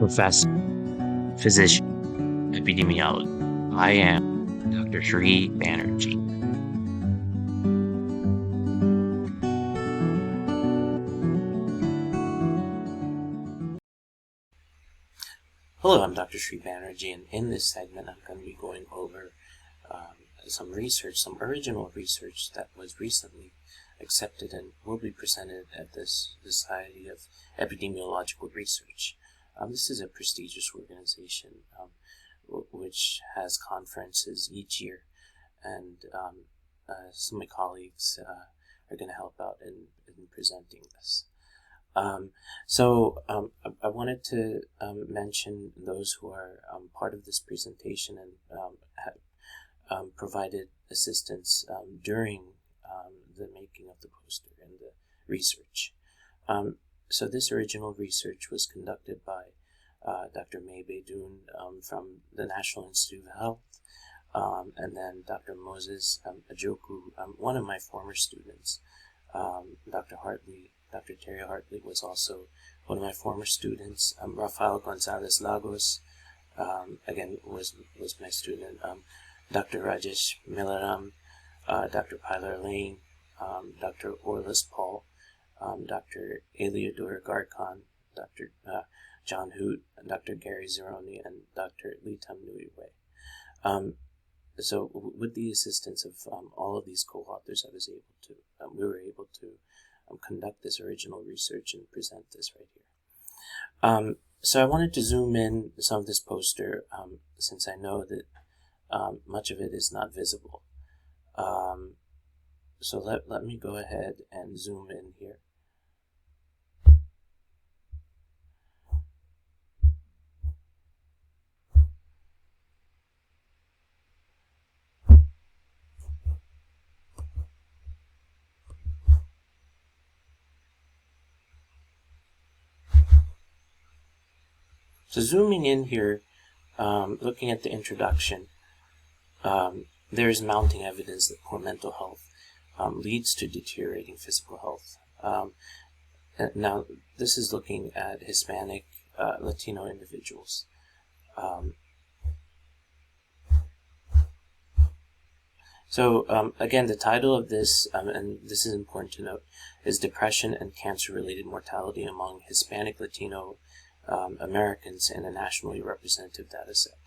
Professor, Physician, Epidemiologist. I am Dr. Sri Banerjee. Hello, I'm Dr. Sri Banerjee, and in this segment I'm going to be going over some original research that was recently accepted and will be presented at this Society of Epidemiological Research. This is a prestigious organization which has conferences each year, and some of my colleagues are going to help out in presenting this. I wanted to mention those who are part of this presentation and have provided assistance during the making of the poster and the research. So this original research was conducted by Dr. May Beydoun from the National Institute of Health, and then Dr. Moses Ajoku, one of my former students. Dr. Terry Hartley was also one of my former students. Rafael Gonzalez Lagos, again, was my student. Dr. Rajesh Milaram, Dr. Pilar Lane, Dr. Orlis Paul, Dr. Eliodor Garkon, Dr. John Hoot, Dr. Gary Zeroni, and Dr. Litam Nuiwe. So with the assistance of all of these co-authors, we were able to conduct this original research and present this right here. So I wanted to zoom in some of this poster since I know that much of it is not visible. So let me go ahead and zoom in here. So zooming in here, looking at the introduction, there is mounting evidence that poor mental health leads to deteriorating physical health. Now, this is looking at Hispanic, Latino individuals. Again, the title of this, and this is important to note, is Depression and Cancer-Related Mortality Among Hispanic, Latino Americans in a Nationally Representative Data Set.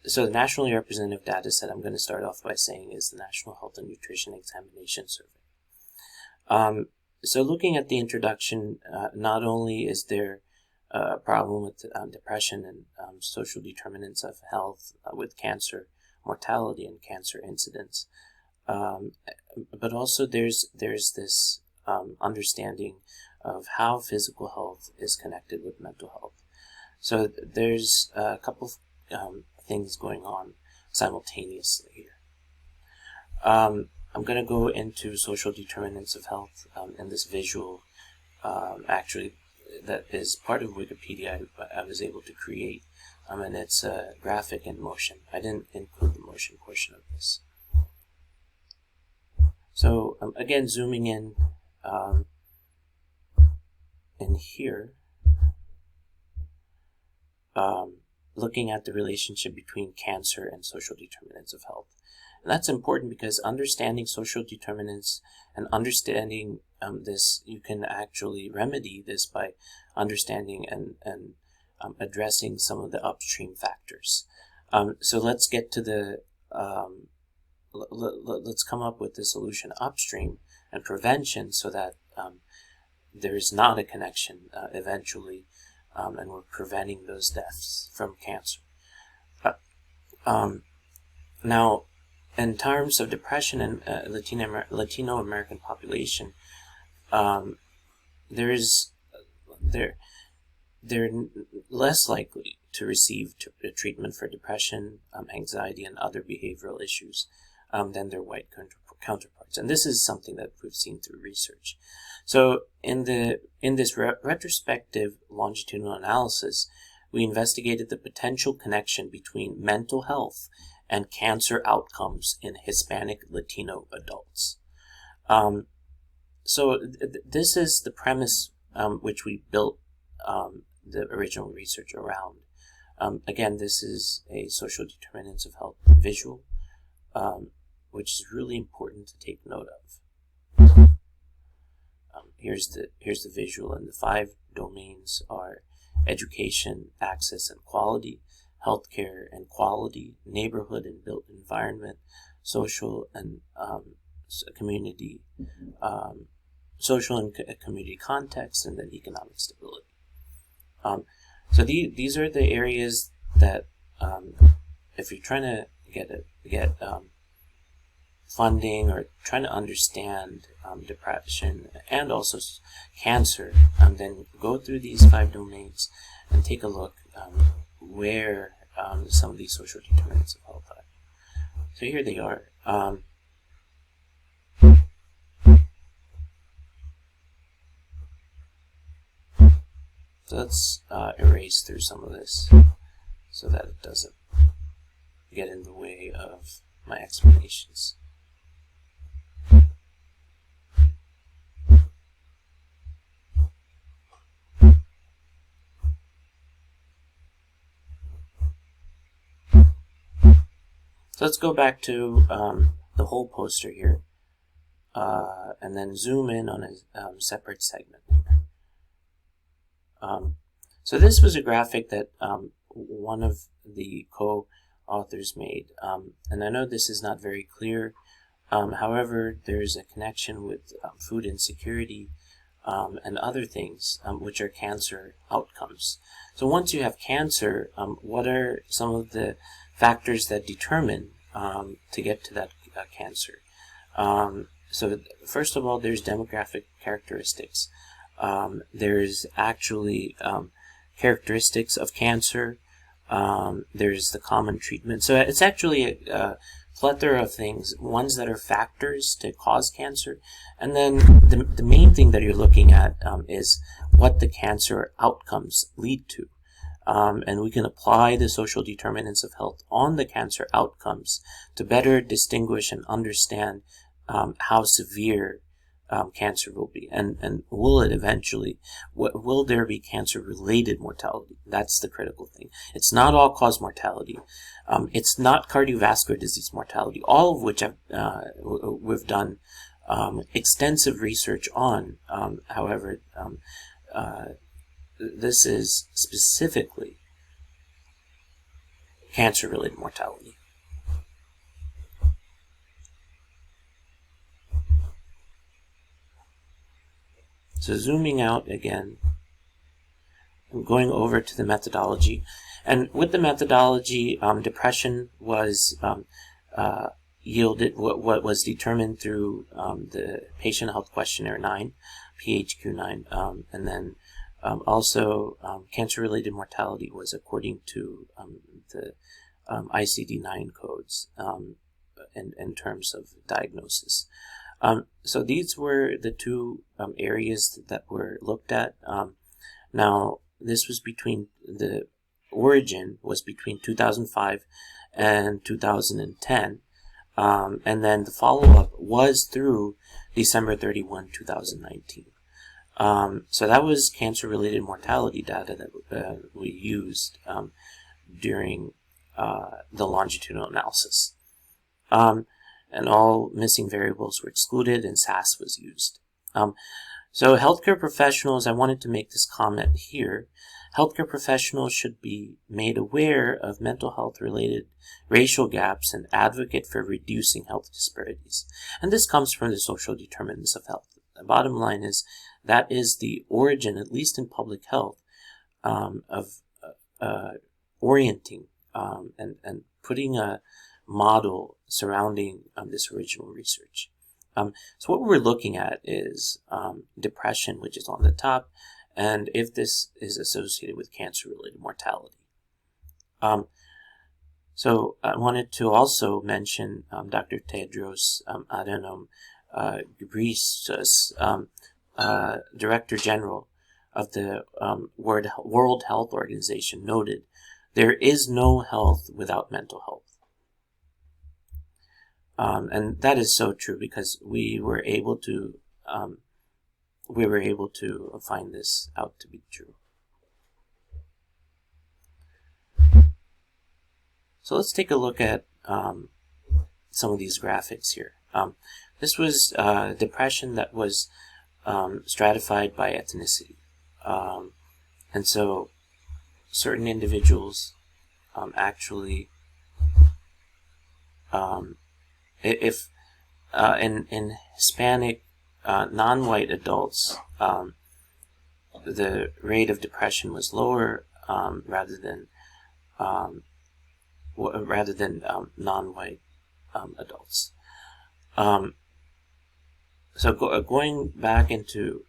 So the Nationally Representative Data Set, I'm going to start off by saying, is the National Health and Nutrition Examination Survey. So looking at the introduction, not only is there a problem with depression and social determinants of health with cancer mortality and cancer incidence, but also there's this understanding of how physical health is connected with mental health. So there's a couple of things going on simultaneously here. I'm going to go into social determinants of health in this visual, actually, that is part of Wikipedia I was able to create, and it's a graphic in motion. I didn't include the motion portion of this. So again, zooming in here, looking at the relationship between cancer and social determinants of health. And that's important because understanding social determinants and understanding this, you can actually remedy this by understanding and addressing some of the upstream factors. So let's get to the, let's come up with the solution upstream and prevention so that there is not a connection eventually, and we're preventing those deaths from cancer. Now, in terms of depression and Latino American population, they're less likely to receive treatment for depression, anxiety, and other behavioral issues than their white counterparts. And this is something that we've seen through research. So in this retrospective longitudinal analysis, we investigated the potential connection between mental health and cancer outcomes in Hispanic Latino adults. This is the premise which we built the original research around. Again, this is a social determinants of health visual, which is really important to take note of. Here's the visual, and the 5 domains are education, access and quality, healthcare and quality, neighborhood and built environment, social and community, social and community context, and then economic stability. So these are the areas that, if you're trying to get funding or trying to understand depression and also cancer, then go through these 5 domains and take a look where some of these social determinants of health are. So here they are. So let's erase through some of this so that it doesn't get in the way of my explanations. So let's go back to the whole poster here, and then zoom in on a separate segment. So this was a graphic that one of the co-authors made, and I know this is not very clear. However, there's a connection with food insecurity and other things, which are cancer outcomes. So once you have cancer, what are some of the factors that determine to get to that cancer? So first of all, there's demographic characteristics. There's actually characteristics of cancer. There's the common treatment. So it's actually a plethora of things, ones that are factors to cause cancer. And then the main thing that you're looking at is what the cancer outcomes lead to. And we can apply the social determinants of health on the cancer outcomes to better distinguish and understand how severe cancer will be, and will it eventually, will there be cancer-related mortality? That's the critical thing. It's not all-cause mortality. It's not cardiovascular disease mortality, all of which we've done extensive research on. However, this is specifically cancer-related mortality. So zooming out again, I'm going over to the methodology. And with the methodology, depression was yielded, what was determined through the Patient Health Questionnaire 9, PHQ-9, and then also cancer-related mortality was according to the ICD-9 codes in terms of diagnosis. So these were the 2 areas that were looked at. Now, this was the origin was between 2005 and 2010. And then the follow-up was through December 31, 2019. So that was cancer-related mortality data that we used during the longitudinal analysis. And all missing variables were excluded, and SAS was used. So healthcare professionals, I wanted to make this comment here. Healthcare professionals should be made aware of mental health-related racial gaps and advocate for reducing health disparities. And this comes from the social determinants of health. The bottom line is that is the origin, at least in public health, of orienting and putting a model surrounding this original research. So what we're looking at is depression, which is on the top, and if this is associated with cancer-related mortality. So I wanted to also mention Dr. Tedros Adhanom Ghebreyesus, Director General of the World Health Organization, noted, "There is no health without mental health." And that is so true, because we were able to find this out to be true. So let's take a look at some of these graphics here. This was depression that was stratified by ethnicity. And so certain individuals actually, if in Hispanic non-white adults, the rate of depression was lower rather than non-white adults. So going back into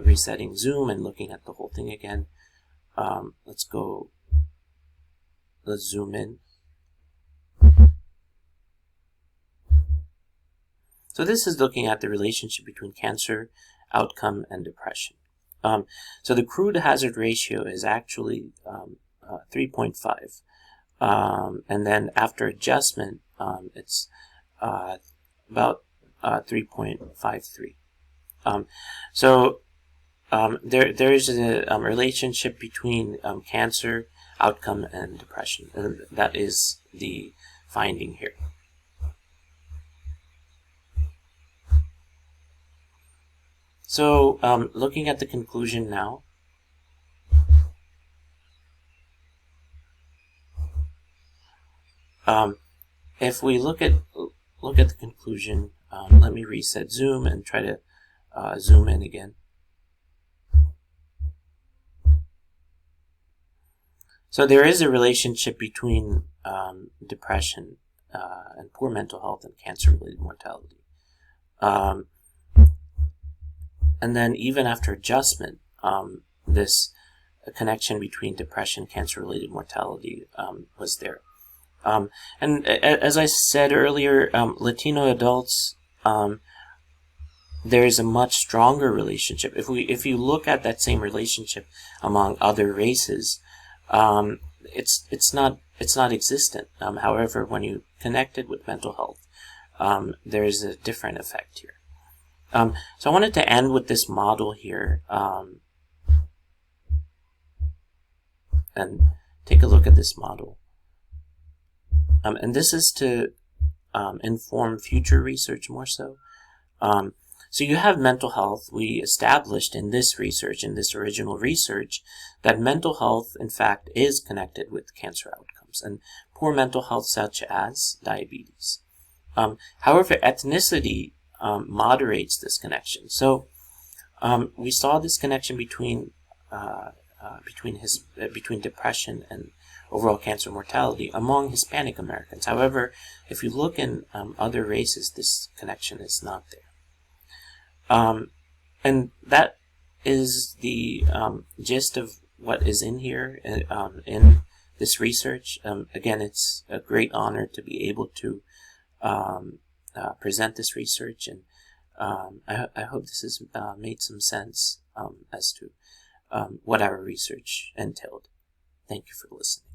resetting zoom and looking at the whole thing again, let's zoom in. So this is looking at the relationship between cancer outcome and depression. So the crude hazard ratio is actually 3.5. And then after adjustment, it's about 3.53. So there is a relationship between cancer outcome and depression, and that is the finding here. So looking at the conclusion now, if we look at the conclusion, let me reset zoom and try to zoom in again. So there is a relationship between depression and poor mental health and cancer-related mortality. And then even after adjustment, this connection between depression and cancer-related mortality was there. And as I said earlier, Latino adults, there is a much stronger relationship. If you look at that same relationship among other races, it's not existent. However, when you connect it with mental health, there is a different effect here. So I wanted to end with this model here, and take a look at this model. And this is to inform future research more so. So you have mental health. We established in this research, in this original research, that mental health, in fact, is connected with cancer outcomes and poor mental health such as diabetes. However, ethnicity moderates this connection. So we saw this connection between depression and overall cancer mortality among Hispanic Americans. However, if you look in other races, this connection is not there. And that is the gist of what is in here in this research. Again, it's a great honor to be able to present this research, and I hope this has made some sense as to what our research entailed. Thank you for listening.